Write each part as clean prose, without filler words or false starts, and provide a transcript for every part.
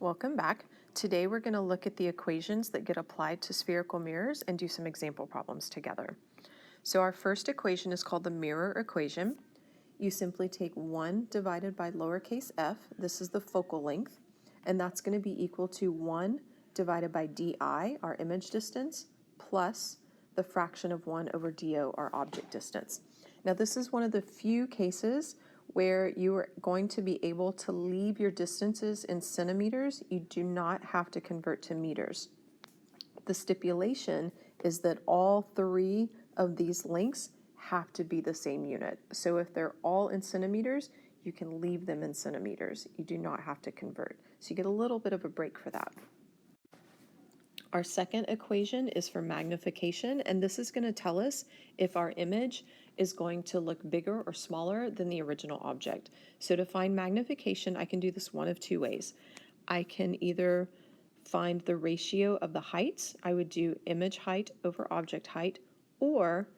Welcome back. Today we're going to look at the equations that get applied to spherical mirrors and do some example problems together. So our first equation is called the mirror equation. You simply take 1 divided by lowercase f, this is the focal length, and that's going to be equal to 1 divided by di, our image distance, plus the fraction of 1 over do, our object distance. Now this is one of the few cases where you are going to be able to leave your distances in centimeters. You do not have to convert to meters. The stipulation is that all 3 of these lengths have to be the same unit. So if they're all in centimeters, you can leave them in centimeters. You do not have to convert. So you get a little bit of a break for that. Our second equation is for magnification, and this is going to tell us if our image is going to look bigger or smaller than the original object. So to find magnification, I can do this one of 2 ways. I can either find the ratio of the heights. I would do image height over object height, or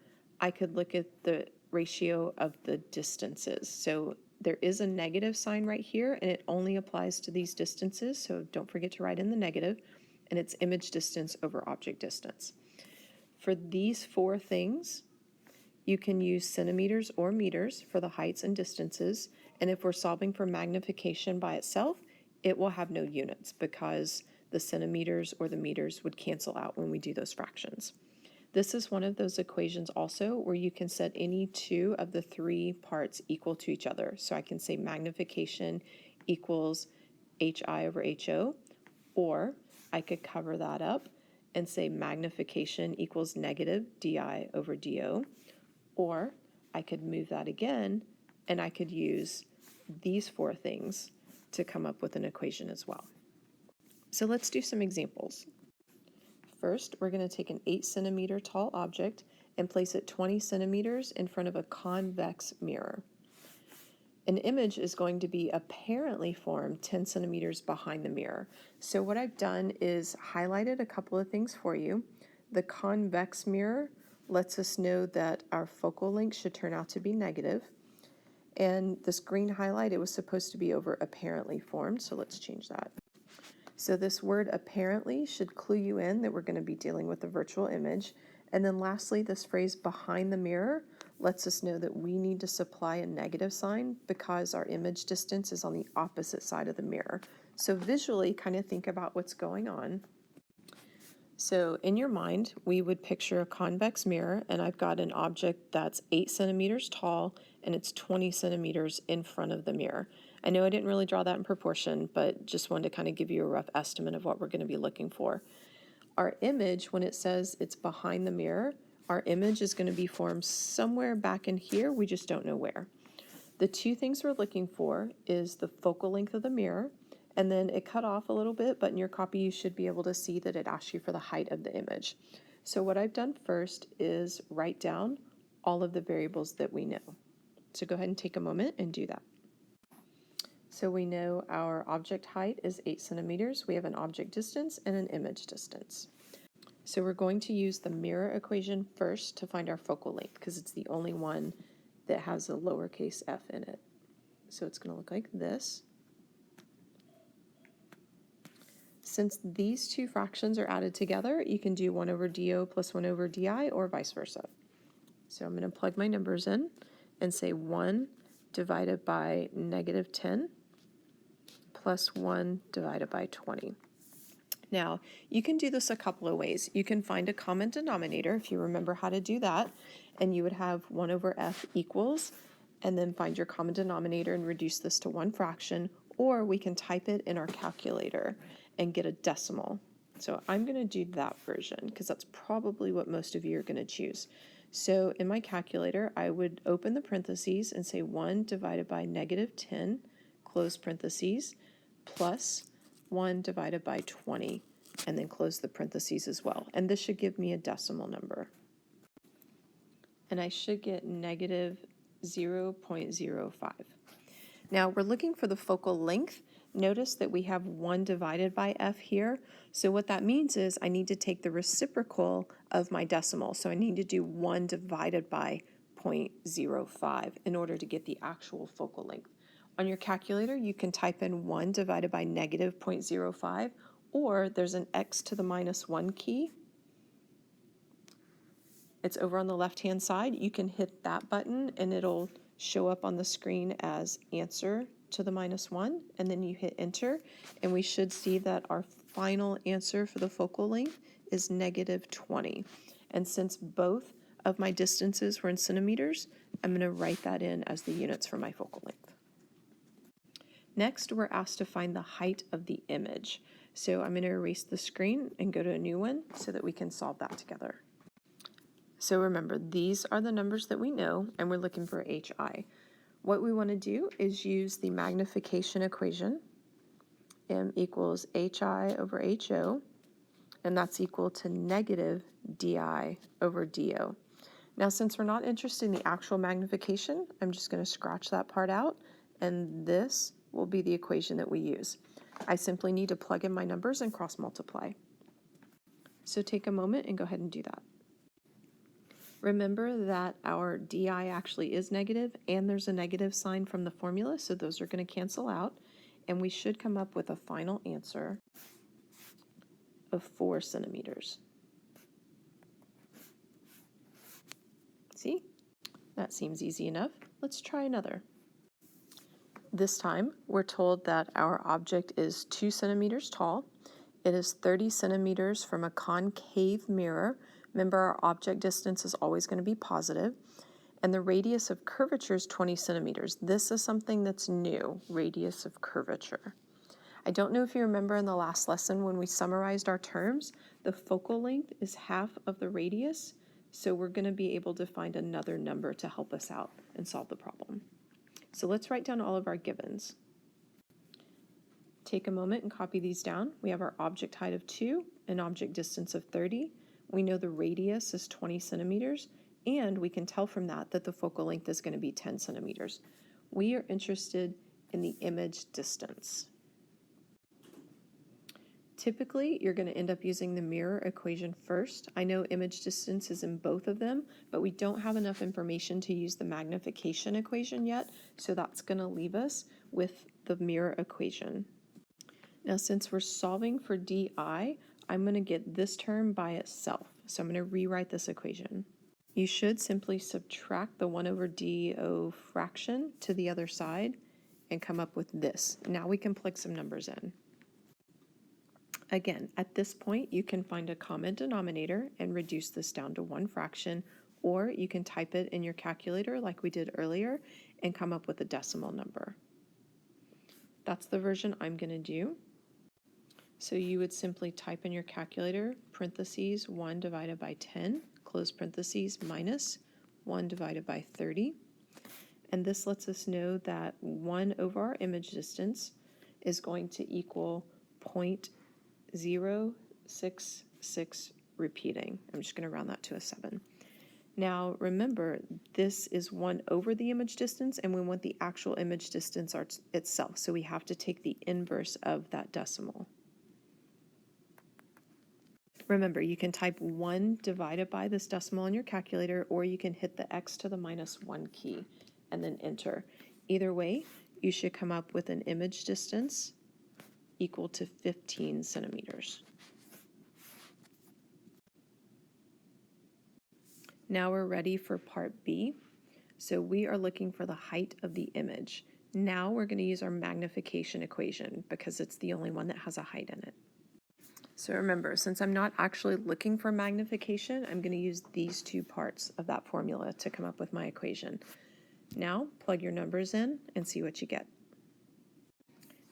I could look at the ratio of the distances. So there is a negative sign right here, and it only applies to these distances, so don't forget to write in the negative, and it's image distance over object distance. For these 4 things, you can use centimeters or meters for the heights and distances, and if we're solving for magnification by itself, it will have no units because the centimeters or the meters would cancel out when we do those fractions. This is one of those equations also where you can set any 2 of the 3 parts equal to each other. So I can say magnification equals hi over ho, or I could cover that up and say magnification equals negative di over do, or I could move that again and I could use these 4 things to come up with an equation as well. So let's do some examples. First, we're going to take an 8 centimeter tall object and place it 20 centimeters in front of a convex mirror. An image is going to be apparently formed 10 centimeters behind the mirror. So what I've done is highlighted a couple of things for you. The convex mirror lets us know that our focal length should turn out to be negative. And this green highlight, it was supposed to be over apparently formed, so let's change that. So this word apparently should clue you in that we're going to be dealing with a virtual image. And then lastly, this phrase behind the mirror lets us know that we need to supply a negative sign because our image distance is on the opposite side of the mirror. So visually, kind of think about what's going on. So in your mind, we would picture a convex mirror, and I've got an object that's 8 centimeters tall, and it's 20 centimeters in front of the mirror. I know I didn't really draw that in proportion, but just wanted to kind of give you a rough estimate of what we're going to be looking for. Our image, when it says it's behind the mirror, our image is going to be formed somewhere back in here. We just don't know where. The 2 things we're looking for is the focal length of the mirror, and then it cut off a little bit, but in your copy you should be able to see that it asks you for the height of the image. So what I've done first is write down all of the variables that we know. So go ahead and take a moment and do that. So we know our object height is 8 centimeters. We have an object distance and an image distance. So we're going to use the mirror equation first to find our focal length because it's the only one that has a lowercase f in it. So it's going to look like this. Since these 2 fractions are added together, you can do 1 over do plus 1 over di or vice versa. So I'm going to plug my numbers in and say 1 divided by negative 10 plus 1 divided by 20. Now, you can do this a couple of ways. You can find a common denominator, if you remember how to do that, and you would have 1 over f equals, and then find your common denominator and reduce this to 1 fraction, or we can type it in our calculator and get a decimal. So I'm going to do that version because that's probably what most of you are going to choose. So in my calculator, I would open the parentheses and say 1 divided by negative 10, close parentheses, plus 1 divided by 20, and then close the parentheses as well. And this should give me a decimal number. And I should get negative 0.05. Now we're looking for the focal length. Notice that we have 1 divided by f here. So what that means is I need to take the reciprocal of my decimal. So I need to do 1 divided by 0.05 in order to get the actual focal length. On your calculator, you can type in 1 divided by negative 0.05, or there's an x to the minus 1 key. It's over on the left-hand side. You can hit that button and it'll show up on the screen as answer to the minus 1, and then you hit enter, and we should see that our final answer for the focal length is negative 20. And since both of my distances were in centimeters, I'm going to write that in as the units for my focal length. Next, we're asked to find the height of the image. So I'm going to erase the screen and go to a new one so that we can solve that together. So remember, these are the numbers that we know, and we're looking for HI. What we want to do is use the magnification equation, m equals HI over HO, and that's equal to negative DI over DO. Now, since we're not interested in the actual magnification, I'm just going to scratch that part out, and this will be the equation that we use. I simply need to plug in my numbers and cross multiply. So take a moment and go ahead and do that. Remember that our DI actually is negative, and there's a negative sign from the formula, so those are going to cancel out, and we should come up with a final answer of 4 centimeters. See? That seems easy enough. Let's try another. This time, we're told that our object is 2 centimeters tall. It is 30 centimeters from a concave mirror. Remember, our object distance is always going to be positive. And the radius of curvature is 20 centimeters. This is something that's new, radius of curvature. I don't know if you remember in the last lesson when we summarized our terms, the focal length is half of the radius, so we're going to be able to find another number to help us out and solve the problem. So let's write down all of our givens. Take a moment and copy these down. We have our object height of 2, an object distance of 30. We know the radius is 20 centimeters, and we can tell from that that the focal length is going to be 10 centimeters. We are interested in the image distance. Typically, you're going to end up using the mirror equation first. I know image distance is in both of them, but we don't have enough information to use the magnification equation yet, so that's going to leave us with the mirror equation. Now, since we're solving for DI, I'm going to get this term by itself, so I'm going to rewrite this equation. You should simply subtract the 1 over DO fraction to the other side and come up with this. Now we can plug some numbers in. Again, at this point, you can find a common denominator and reduce this down to 1 fraction, or you can type it in your calculator like we did earlier and come up with a decimal number. That's the version I'm going to do. So you would simply type in your calculator, parentheses 1 divided by 10, close parentheses, minus 1 divided by 30. And this lets us know that 1 over our image distance is going to equal 0.066 repeating. I'm just going to round that to a 7. Now remember, this is 1 over the image distance, and we want the actual image distance itself, so we have to take the inverse of that decimal. Remember, you can type 1 divided by this decimal on your calculator, or you can hit the x to the minus 1 key and then enter. Either way, you should come up with an image distance equal to 15 centimeters. Now we're ready for part B. So we are looking for the height of the image. Now we're going to use our magnification equation because it's the only one that has a height in it. So remember, since I'm not actually looking for magnification, I'm going to use these 2 parts of that formula to come up with my equation. Now plug your numbers in and see what you get.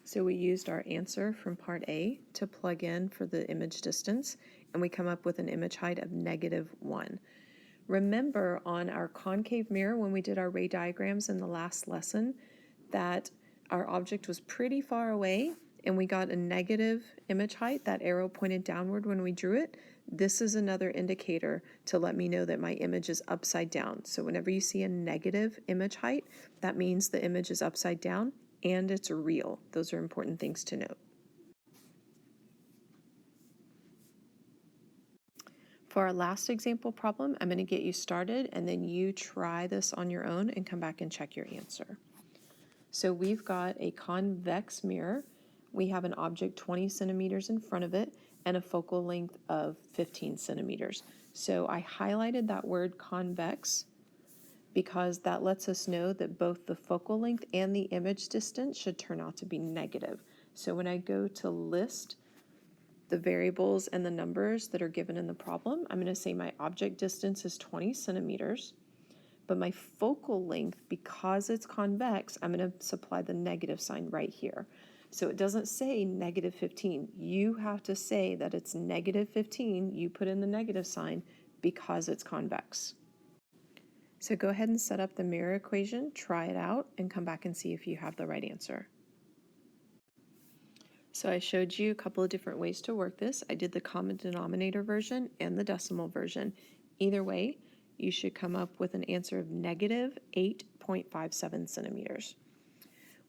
So we used our answer from part A to plug in for the image distance, and we come up with an image height of -1. Remember on our concave mirror when we did our ray diagrams in the last lesson that our object was pretty far away and we got a negative image height, that arrow pointed downward when we drew it. This is another indicator to let me know that my image is upside down. So whenever you see a negative image height, that means the image is upside down and it's real. Those are important things to note. For our last example problem, I'm going to get you started and then you try this on your own and come back and check your answer. So we've got a convex mirror. We have an object 20 centimeters in front of it and a focal length of 15 centimeters. So I highlighted that word convex because that lets us know that both the focal length and the image distance should turn out to be negative. So when I go to list the variables and the numbers that are given in the problem, I'm going to say my object distance is 20 centimeters, but my focal length, because it's convex, I'm going to supply the negative sign right here. So it doesn't say negative 15. You have to say that it's negative 15. You put in the negative sign because it's convex. So go ahead and set up the mirror equation, try it out, and come back and see if you have the right answer. So I showed you a couple of different ways to work this. I did the common denominator version and the decimal version. Either way, you should come up with an answer of negative 8.57 centimeters.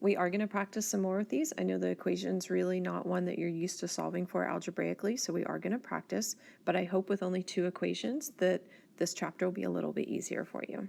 We are going to practice some more with these. I know the equation's really not one that you're used to solving for algebraically, so we are going to practice, but I hope with only 2 equations that this chapter will be a little bit easier for you.